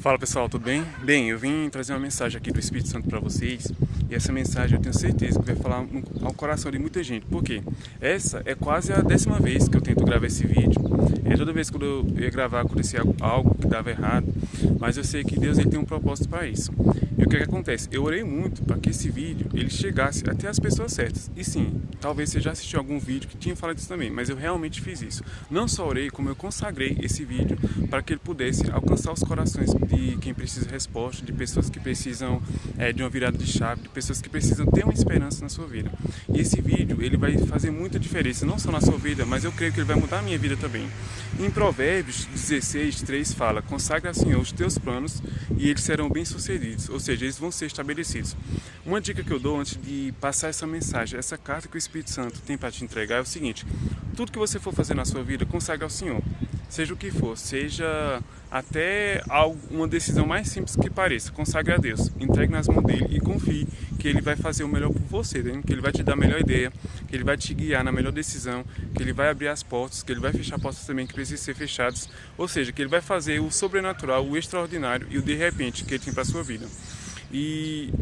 Fala pessoal, tudo bem? Bem, eu vim trazer uma mensagem aqui do Espírito Santo para vocês e essa mensagem eu tenho certeza que vai falar ao coração de muita gente. Por quê? Essa é quase a 10ª vez que eu tento gravar esse vídeo. Toda vez que eu ia gravar acontecia algo que dava errado, mas eu sei que Deus ele tem um propósito para isso. E o que acontece? Eu orei muito para que esse vídeo ele chegasse até as pessoas certas. E sim, talvez você já assistiu algum vídeo que tinha falado isso também, mas eu realmente fiz isso. Não só orei, como eu consagrei esse vídeo para que ele pudesse alcançar os corações de quem precisa de resposta, de pessoas que precisam de uma virada de chave, de pessoas que precisam ter uma esperança na sua vida. E esse vídeo ele vai fazer muita diferença, não só na sua vida, mas eu creio que ele vai mudar a minha vida também. Em Provérbios 16:3 fala: consagra ao Senhor os teus planos e eles serão bem-sucedidos, ou seja, eles vão ser estabelecidos. Uma dica que eu dou antes de passar essa mensagem, essa carta que o Espírito Santo tem para te entregar é o seguinte: tudo que você for fazer na sua vida, consagre ao Senhor. Seja o que for, seja até uma decisão mais simples que pareça, consagre a Deus, entregue nas mãos dele e confie que ele vai fazer o melhor por você, né? Que ele vai te dar a melhor ideia, que ele vai te guiar na melhor decisão, que ele vai abrir as portas, que ele vai fechar portas também que precisam ser fechadas, ou seja, que ele vai fazer o sobrenatural, o extraordinário e o de repente que ele tem para a sua vida. E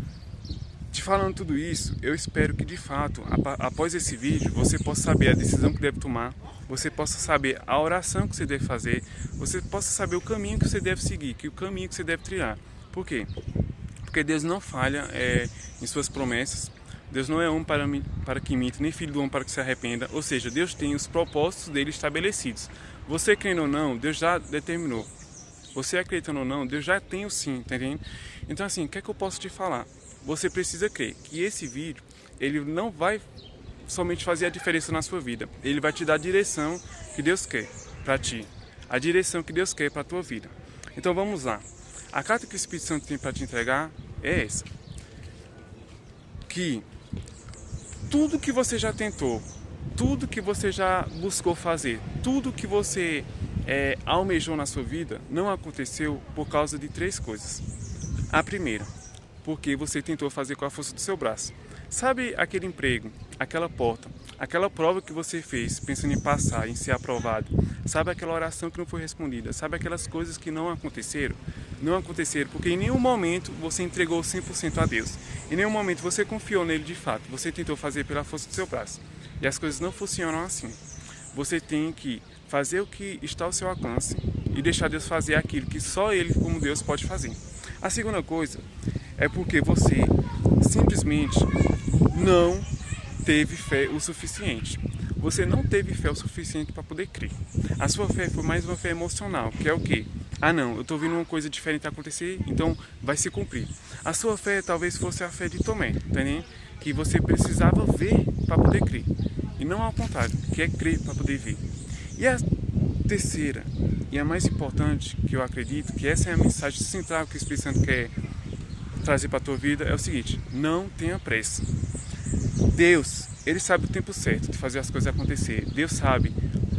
te falando tudo isso, eu espero que de fato, após esse vídeo, você possa saber a decisão que deve tomar, você possa saber a oração que você deve fazer, você possa saber o caminho que você deve seguir, que o caminho que você deve trilhar. Por quê? Porque Deus não falha em suas promessas. Deus não é homem para que minta, nem filho do homem para que se arrependa. Ou seja, Deus tem os propósitos dele estabelecidos. Você crendo ou não, Deus já determinou. Você acreditando ou não, Deus já tem o sim, tá entendendo? Então assim, o que é que eu posso te falar? Você precisa crer que esse vídeo, ele não vai somente fazer a diferença na sua vida. Ele vai te dar a direção que Deus quer para ti. A direção que Deus quer para a tua vida. Então vamos lá. A carta que o Espírito Santo tem para te entregar é essa. Que tudo que você já tentou, tudo que você já buscou fazer, tudo que você almejou na sua vida, não aconteceu por causa de 3 coisas. A primeira, porque você tentou fazer com a força do seu braço. Sabe aquele emprego, aquela porta, aquela prova que você fez pensando em passar, em ser aprovado? Sabe aquela oração que não foi respondida? Sabe aquelas coisas que não aconteceram? Não aconteceram porque em nenhum momento você entregou 100% a Deus. Em nenhum momento você confiou nele de fato. Você tentou fazer pela força do seu braço. E as coisas não funcionam assim. Você tem que fazer o que está ao seu alcance e deixar Deus fazer aquilo que só Ele, como Deus, pode fazer. A segunda coisa é porque você simplesmente não teve fé o suficiente. Você não teve fé o suficiente para poder crer. A sua fé foi mais uma fé emocional, que é o quê? Ah não, eu estou vendo uma coisa diferente acontecer, então vai se cumprir. A sua fé talvez fosse a fé de Tomé, tá entendendo? Que você precisava ver para poder crer. E não ao contrário, que é crer para poder ver. E a terceira, e a mais importante, que eu acredito, que essa é a mensagem central que o Espírito Santo quer trazer para a tua vida, é o seguinte: não tenha pressa. Deus, Ele sabe o tempo certo de fazer as coisas acontecer. Deus sabe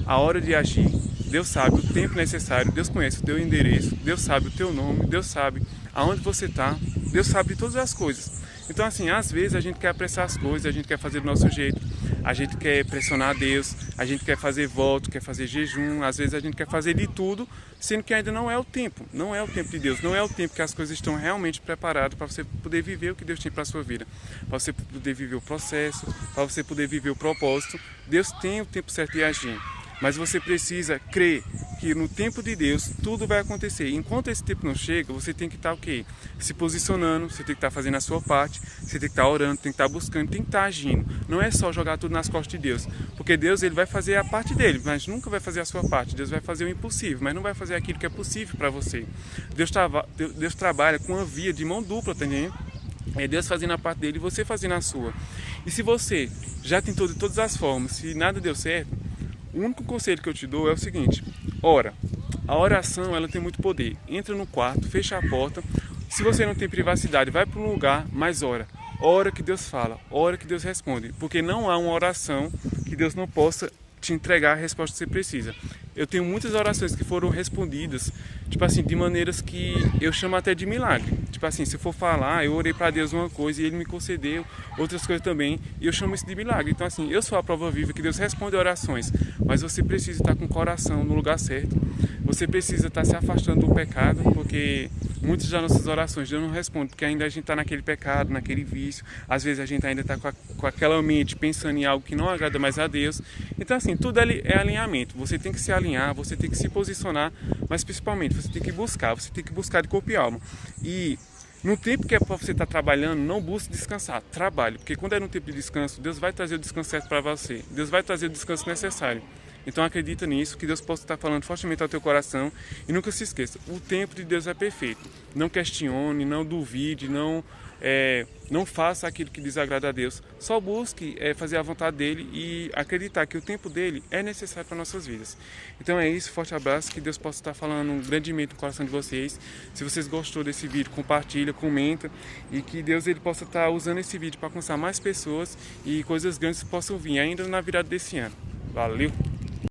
a hora de agir. Deus sabe o tempo necessário. Deus conhece o teu endereço. Deus sabe o teu nome. Deus sabe aonde você está. Deus sabe de todas as coisas. Então assim, às vezes a gente quer apressar as coisas, a gente quer fazer do nosso jeito. A gente quer pressionar a Deus, a gente quer fazer voto, quer fazer jejum, às vezes a gente quer fazer de tudo, sendo que ainda não é o tempo. Não é o tempo de Deus, não é o tempo que as coisas estão realmente preparadas para você poder viver o que Deus tem para a sua vida. Para você poder viver o processo, para você poder viver o propósito. Deus tem o tempo certo de agir. Mas você precisa crer que no tempo de Deus tudo vai acontecer. Enquanto esse tempo não chega, você tem que estar o quê? Se posicionando, você tem que estar fazendo a sua parte, você tem que estar orando, tem que estar buscando, tem que estar agindo. Não é só jogar tudo nas costas de Deus. Porque Deus ele vai fazer a parte dele, mas nunca vai fazer a sua parte. Deus vai fazer o impossível, mas não vai fazer aquilo que é possível para você. Deus trabalha com uma via de mão dupla, tá entendendo? É Deus fazendo a parte dele e você fazendo a sua. E se você já tentou de todas as formas, se nada deu certo, o único conselho que eu te dou é o seguinte: ora. A oração ela tem muito poder. Entra no quarto, fecha a porta. Se você não tem privacidade, vai para um lugar, mas ora. Ora que Deus fala, ora que Deus responde. Porque não há uma oração que Deus não possa te entregar a resposta que você precisa. Eu tenho muitas orações que foram respondidas, tipo assim, de maneiras que eu chamo até de milagre. Tipo assim, se eu for falar, eu orei para Deus uma coisa e Ele me concedeu outras coisas também, e eu chamo isso de milagre. Então assim, eu sou a prova viva que Deus responde orações, mas você precisa estar com o coração no lugar certo. Você precisa estar se afastando do pecado, porque muitas das nossas orações Deus não responde, porque ainda a gente está naquele pecado, naquele vício. Às vezes a gente ainda está com aquela mente pensando em algo que não agrada mais a Deus. Então assim, tudo é alinhamento. Você tem que se alinhar, você tem que se posicionar, mas principalmente você tem que buscar de corpo e alma. E no tempo que é para você estar trabalhando, não busque descansar, trabalhe, porque quando é no tempo de descanso, Deus vai trazer o descanso certo para você, Deus vai trazer o descanso necessário. Então acredita nisso, que Deus possa estar falando fortemente ao teu coração e nunca se esqueça, o tempo de Deus é perfeito. Não questione, não duvide, não faça aquilo que desagrada a Deus. Só busque fazer a vontade dele e acreditar que o tempo dele é necessário para nossas vidas. Então é isso, forte abraço, que Deus possa estar falando grandemente no coração de vocês. Se vocês gostou desse vídeo, compartilha, comenta e que Deus ele possa estar usando esse vídeo para alcançar mais pessoas e coisas grandes possam vir ainda na virada desse ano. Valeu!